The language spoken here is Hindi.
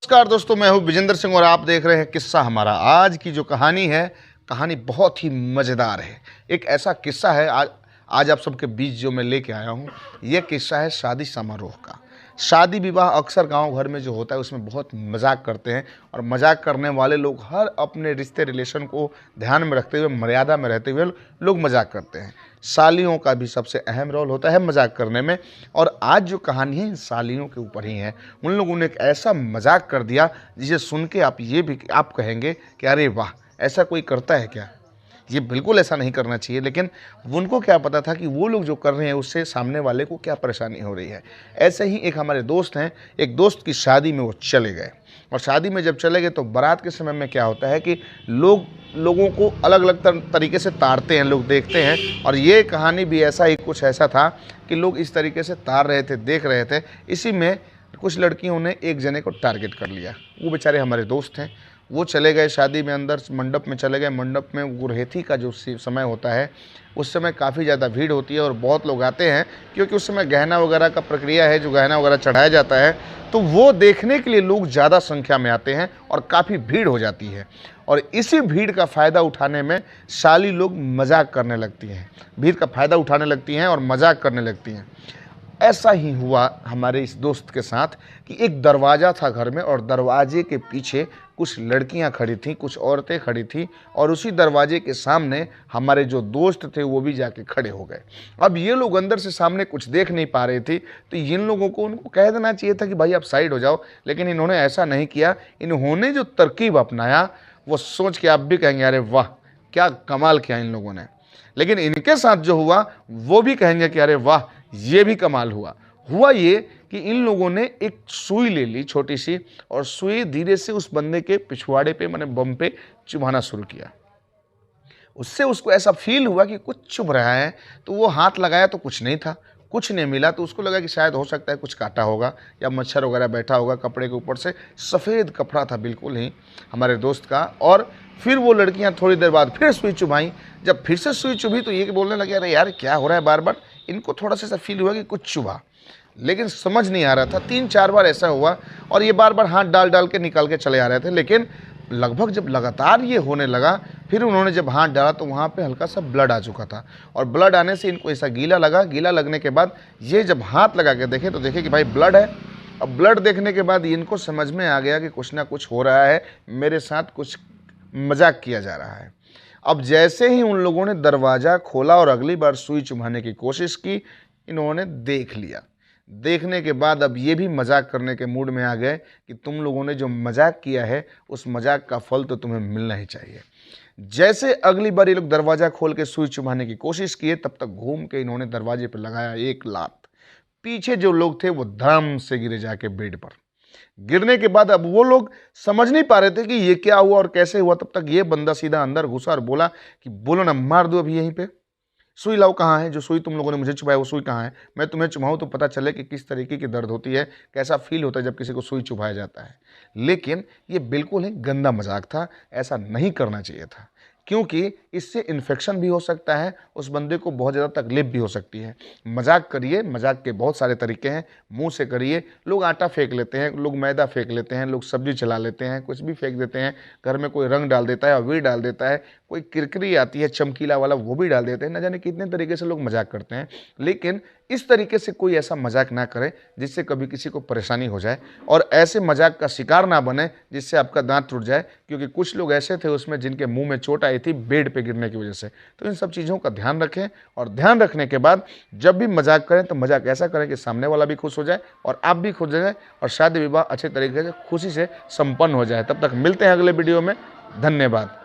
नमस्कार दोस्तों, मैं हूं विजेंद्र सिंह और आप देख रहे हैं किस्सा हमारा। आज की जो कहानी है, कहानी बहुत ही मज़ेदार है। एक ऐसा किस्सा है आज आप सबके बीच जो मैं लेके आया हूं। यह किस्सा है शादी समारोह का। शादी विवाह अक्सर गांव घर में जो होता है उसमें बहुत मजाक करते हैं, और मजाक करने वाले लोग हर अपने रिश्ते रिलेशन को ध्यान में रखते हुए, मर्यादा में रहते हुए लोग मजाक करते हैं। सालियों का भी सबसे अहम रोल होता है मजाक करने में, और आज जो कहानी है इन सालियों के ऊपर ही है। उन लोगों ने एक ऐसा मजाक कर दिया जिसे सुन के आप कहेंगे कि अरे वाह, ऐसा कोई करता है क्या। ये बिल्कुल ऐसा नहीं करना चाहिए, लेकिन उनको क्या पता था कि वो लोग जो कर रहे हैं उससे सामने वाले को क्या परेशानी हो रही है। ऐसे ही एक हमारे दोस्त हैं, एक दोस्त की शादी में वो चले गए, और शादी में जब चले गए तो बारात के समय में क्या होता है कि लोगों को अलग अलग तरीके से तारते हैं, लोग देखते हैं। और ये कहानी भी कुछ ऐसा था कि लोग इस तरीके से तार रहे थे, देख रहे थे। इसी में कुछ लड़कियों ने एक जने को टारगेट कर लिया। वो बेचारे हमारे दोस्त हैं, वो चले गए शादी में, अंदर मंडप में चले गए। मंडप में गुरहेती का जो समय होता है उस समय काफ़ी ज़्यादा भीड़ होती है और बहुत लोग आते हैं, क्योंकि उस समय गहना वगैरह का प्रक्रिया है, जो गहना वगैरह चढ़ाया जाता है, तो वो देखने के लिए लोग ज़्यादा संख्या में आते हैं और काफ़ी भीड़ हो जाती है। और इसी भीड़ का फ़ायदा उठाने में साली लोग मजाक करने लगती हैं, भीड़ का फ़ायदा उठाने लगती हैं और मजाक करने लगती हैं। ऐसा ही हुआ हमारे इस दोस्त के साथ कि एक दरवाज़ा था घर में, और दरवाजे के पीछे कुछ लड़कियां खड़ी थीं, कुछ औरतें खड़ी थीं, और उसी दरवाजे के सामने हमारे जो दोस्त थे वो भी जाके खड़े हो गए। अब ये लोग अंदर से सामने कुछ देख नहीं पा रहे थे, तो इन लोगों को उनको कह देना चाहिए था कि भाई आप साइड हो जाओ, लेकिन इन्होंने ऐसा नहीं किया। इन्होंने जो तरकीब अपनाया वो सोच के आप भी कहेंगे अरे वाह, क्या कमाल किया इन लोगों ने। लेकिन इनके साथ जो हुआ वो भी कहेंगे कि अरे वाह, ये भी कमाल हुआ ये कि इन लोगों ने एक सुई ले ली छोटी सी, और सुई धीरे से उस बंदे के पिछवाड़े पे, माने बम पे चुभाना शुरू किया। उससे उसको ऐसा फील हुआ कि कुछ चुभ रहा है, तो वो हाथ लगाया तो कुछ नहीं था, कुछ नहीं मिला। तो उसको लगा कि शायद हो सकता है कुछ काटा होगा या मच्छर वगैरह बैठा होगा कपड़े के ऊपर से। सफ़ेद कपड़ा था बिल्कुल ही हमारे दोस्त का। और फिर वो लड़कियां थोड़ी देर बाद फिर सुई चुभाई। जब फिर से सुई चुभी तो ये बोलने लगे अरे यार क्या हो रहा है बार बार। इनको थोड़ा सा ऐसा फील हुआ कि कुछ चुभा, लेकिन समझ नहीं आ रहा था। 3-4 बार ऐसा हुआ, और ये बार बार हाथ डाल डाल के निकाल के चले आ रहे थे। लेकिन लगभग जब लगातार ये होने लगा, फिर उन्होंने जब हाथ डाला तो वहाँ पे हल्का सा ब्लड आ चुका था, और ब्लड आने से इनको ऐसा गीला लगा। गीला लगने के बाद ये जब हाथ लगा के देखे तो देखे कि भाई ब्लड है। अब ब्लड देखने के बाद इनको समझ में आ गया कि कुछ ना कुछ हो रहा है, मेरे साथ कुछ मजाक किया जा रहा है। अब जैसे ही उन लोगों ने दरवाज़ा खोला और अगली बार सुई चुभाने की कोशिश की, इन्होंने देख लिया। देखने के बाद अब ये भी मजाक करने के मूड में आ गए कि तुम लोगों ने जो मजाक किया है उस मजाक का फल तो तुम्हें मिलना ही चाहिए। जैसे अगली बार ये लोग दरवाज़ा खोल के सुई चुभाने की कोशिश किए, तब तक घूम के इन्होंने दरवाजे पर लगाया एक लात। पीछे जो लोग थे वो धड़म से गिरे जाके बेड पर। गिरने के बाद अब वो लोग समझ नहीं पा रहे थे कि ये क्या हुआ और कैसे हुआ। तब तक ये बंदा सीधा अंदर घुसा और बोला कि बोलो ना, मार दो अभी यहीं पे। सुई लाओ, कहाँ है जो सुई तुम लोगों ने मुझे चुभाया, वो सुई कहाँ है। मैं तुम्हें चुभाऊं तो पता चले कि किस तरीके की दर्द होती है, कैसा फील होता है जब किसी को सुई चुभाया जाता है। लेकिन ये बिल्कुल ही गंदा मजाक था, ऐसा नहीं करना चाहिए था, क्योंकि इससे इन्फेक्शन भी हो सकता है, उस बंदे को बहुत ज़्यादा तकलीफ भी हो सकती है। मजाक करिए, मजाक के बहुत सारे तरीके हैं। मुंह से करिए। लोग आटा फेंक लेते हैं, लोग मैदा फेंक लेते हैं, लोग सब्जी चला लेते हैं, कुछ भी फेंक देते हैं। घर में कोई रंग डाल देता है, अबीर डाल देता है, कोई किरकिरी आती है चमकीला वाला, वो भी डाल देते हैं। न जाने कितने तरीके से लोग मजाक करते हैं। लेकिन इस तरीके से कोई ऐसा मजाक ना करे जिससे कभी किसी को परेशानी हो जाए, और ऐसे मजाक का शिकार ना बने जिससे आपका दांत टूट जाए, क्योंकि कुछ लोग ऐसे थे उसमें जिनके मुंह में चोट आई थी बेड पे गिरने की वजह से। तो इन सब चीज़ों का ध्यान रखें, और ध्यान रखने के बाद जब भी मजाक करें तो मजाक ऐसा करें कि सामने वाला भी खुश हो जाए और आप भी खुश हो जाए, और शादी विवाह अच्छे तरीके से खुशी से संपन्न हो जाए। तब तक मिलते हैं अगले वीडियो में। धन्यवाद।